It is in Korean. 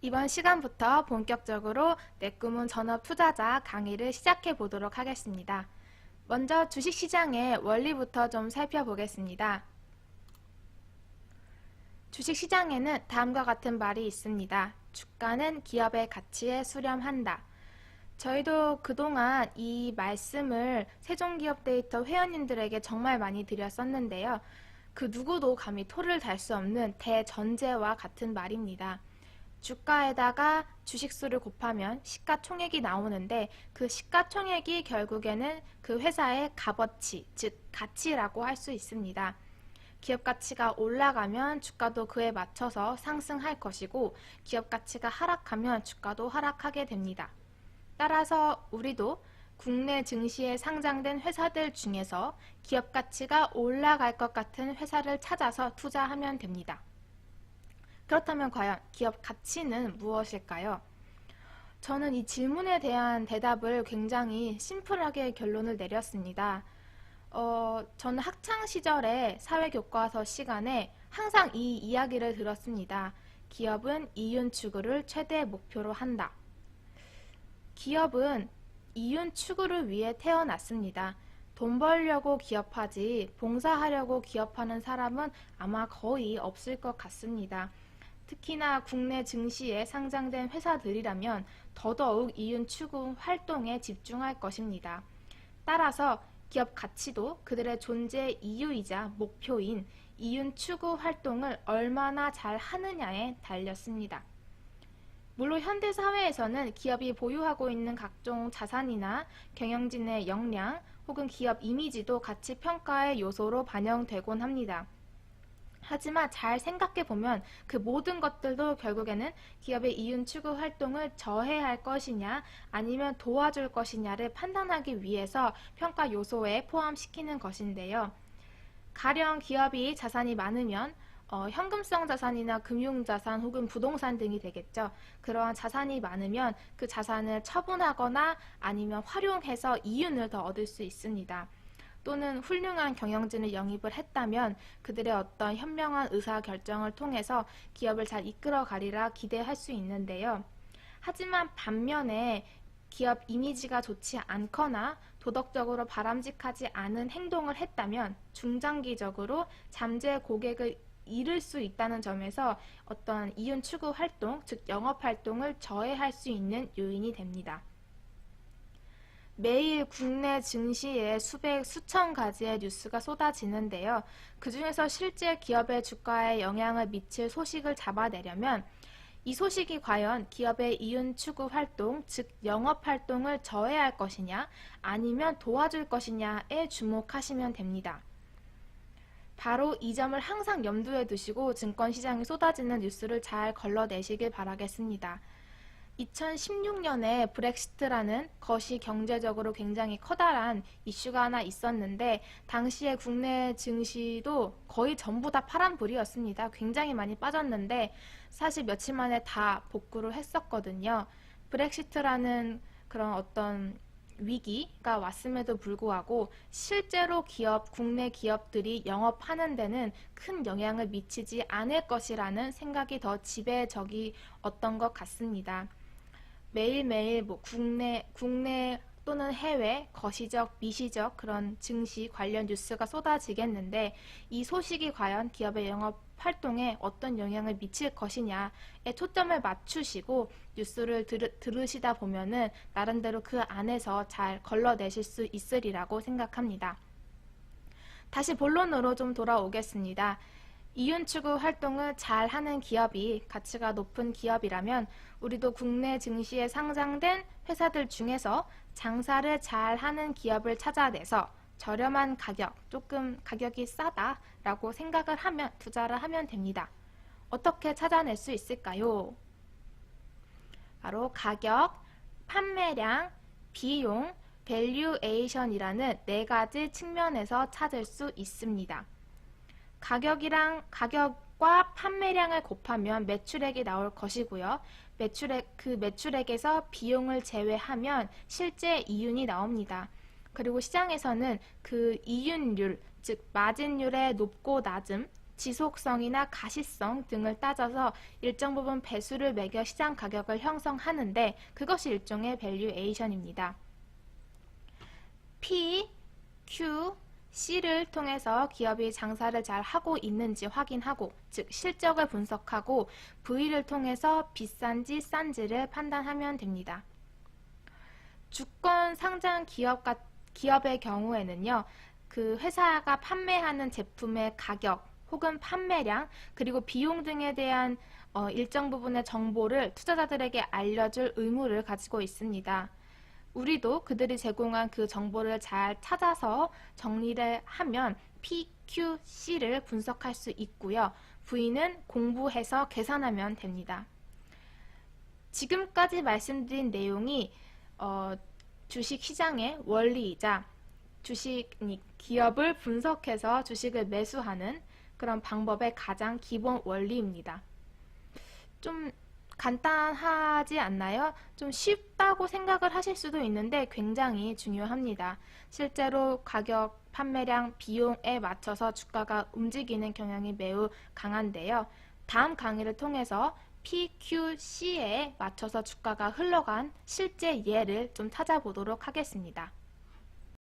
이번 시간부터 본격적으로 내 꿈은 전업 투자자 강의를 시작해 보도록 하겠습니다. 먼저 주식시장의 원리부터 좀 살펴보겠습니다. 주식시장에는 다음과 같은 말이 있습니다. 주가는 기업의 가치에 수렴한다. 저희도 그동안 이 말씀을 세종기업데이터 회원님들에게 정말 많이 드렸었는데요. 그 누구도 감히 토를 달 수 없는 대전제와 같은 말입니다. 주가에다가 주식수를 곱하면 시가총액이 나오는데 그 시가총액이 결국에는 그 회사의 값어치, 즉 가치라고 할 수 있습니다. 기업 가치가 올라가면 주가도 그에 맞춰서 상승할 것이고 기업 가치가 하락하면 주가도 하락하게 됩니다. 따라서 우리도 국내 증시에 상장된 회사들 중에서 기업 가치가 올라갈 것 같은 회사를 찾아서 투자하면 됩니다. 그렇다면 과연 기업 가치는 무엇일까요? 저는 이 질문에 대한 대답을 굉장히 심플하게 결론을 내렸습니다. 저는 학창시절에 사회교과서 시간에 항상 이 이야기를 들었습니다. 기업은 이윤 추구를 최대 목표로 한다. 기업은 이윤 추구를 위해 태어났습니다. 돈 벌려고 기업하지 봉사하려고 기업하는 사람은 아마 거의 없을 것 같습니다. 특히나 국내 증시에 상장된 회사들이라면 더더욱 이윤 추구 활동에 집중할 것입니다. 따라서 기업 가치도 그들의 존재 이유이자 목표인 이윤 추구 활동을 얼마나 잘 하느냐에 달렸습니다. 물론 현대 사회에서는 기업이 보유하고 있는 각종 자산이나 경영진의 역량 혹은 기업 이미지도 가치 평가의 요소로 반영되곤 합니다. 하지만 잘 생각해보면 그 모든 것들도 결국에는 기업의 이윤 추구 활동을 저해할 것이냐 아니면 도와줄 것이냐를 판단하기 위해서 평가 요소에 포함시키는 것인데요. 가령 기업이 자산이 많으면 현금성 자산이나 금융자산 혹은 부동산 등이 되겠죠. 그러한 자산이 많으면 그 자산을 처분하거나 아니면 활용해서 이윤을 더 얻을 수 있습니다. 또는 훌륭한 경영진을 영입을 했다면 그들의 어떤 현명한 의사결정을 통해서 기업을 잘 이끌어 가리라 기대할 수 있는데요. 하지만 반면에 기업 이미지가 좋지 않거나 도덕적으로 바람직하지 않은 행동을 했다면 중장기적으로 잠재 고객을 잃을 수 있다는 점에서 어떤 이윤 추구 활동, 즉 영업 활동을 저해할 수 있는 요인이 됩니다. 매일 국내 증시에 수천 가지의 뉴스가 쏟아지는데요. 그 중에서 실제 기업의 주가에 영향을 미칠 소식을 잡아내려면 이 소식이 과연 기업의 이윤 추구 활동, 즉 영업 활동을 저해할 것이냐 아니면 도와줄 것이냐에 주목하시면 됩니다. 바로 이 점을 항상 염두에 두시고 증권시장에 쏟아지는 뉴스를 잘 걸러내시길 바라겠습니다. 2016년에 브렉시트라는 것이 경제적으로 굉장히 커다란 이슈가 하나 있었는데 당시에 국내 증시도 거의 전부 다 파란불이었습니다. 굉장히 많이 빠졌는데 사실 며칠 만에 다 복구를 했었거든요. 브렉시트라는 그런 어떤 위기가 왔음에도 불구하고 실제로 국내 기업들이 영업하는 데는 큰 영향을 미치지 않을 것이라는 생각이 더 지배적이었던 것 같습니다. 매일매일 국내 또는 해외 거시적, 미시적 그런 증시 관련 뉴스가 쏟아지겠는데 이 소식이 과연 기업의 영업 활동에 어떤 영향을 미칠 것이냐에 초점을 맞추시고 뉴스를 들으시다 보면은 나름대로 그 안에서 잘 걸러내실 수 있으리라고 생각합니다. 다시 본론으로 좀 돌아오겠습니다. 이윤 추구 활동을 잘 하는 기업이 가치가 높은 기업이라면 우리도 국내 증시에 상장된 회사들 중에서 장사를 잘 하는 기업을 찾아내서 저렴한 가격, 조금 가격이 싸다라고 생각을 하면 투자를 하면 됩니다. 어떻게 찾아낼 수 있을까요? 바로 가격, 판매량, 비용, 밸류에이션이라는 네 가지 측면에서 찾을 수 있습니다. 가격과 판매량을 곱하면 매출액이 나올 것이고요. 매출액에서 비용을 제외하면 실제 이윤이 나옵니다. 그리고 시장에서는 그 이윤율, 즉 마진율의 높고 낮음, 지속성이나 가시성 등을 따져서 일정 부분 배수를 매겨 시장 가격을 형성하는데 그것이 일종의 밸류에이션입니다. P, Q, C를 통해서 기업이 장사를 잘 하고 있는지 확인하고, 즉 실적을 분석하고 V를 통해서 비싼지 싼지를 판단하면 됩니다. 주권 상장 기업의 경우에는요, 그 회사가 판매하는 제품의 가격 혹은 판매량 그리고 비용 등에 대한 일정 부분의 정보를 투자자들에게 알려줄 의무를 가지고 있습니다. 우리도 그들이 제공한 그 정보를 잘 찾아서 정리를 하면 P, Q, C를 분석할 수 있고요. V는 공부해서 계산하면 됩니다. 지금까지 말씀드린 내용이 주식시장의 원리이자 기업을 분석해서 주식을 매수하는 그런 방법의 가장 기본 원리입니다. 좀 간단하지 않나요? 좀 쉽다고 생각을 하실 수도 있는데 굉장히 중요합니다. 실제로 가격, 판매량, 비용에 맞춰서 주가가 움직이는 경향이 매우 강한데요. 다음 강의를 통해서 PQC에 맞춰서 주가가 흘러간 실제 예를 좀 찾아보도록 하겠습니다.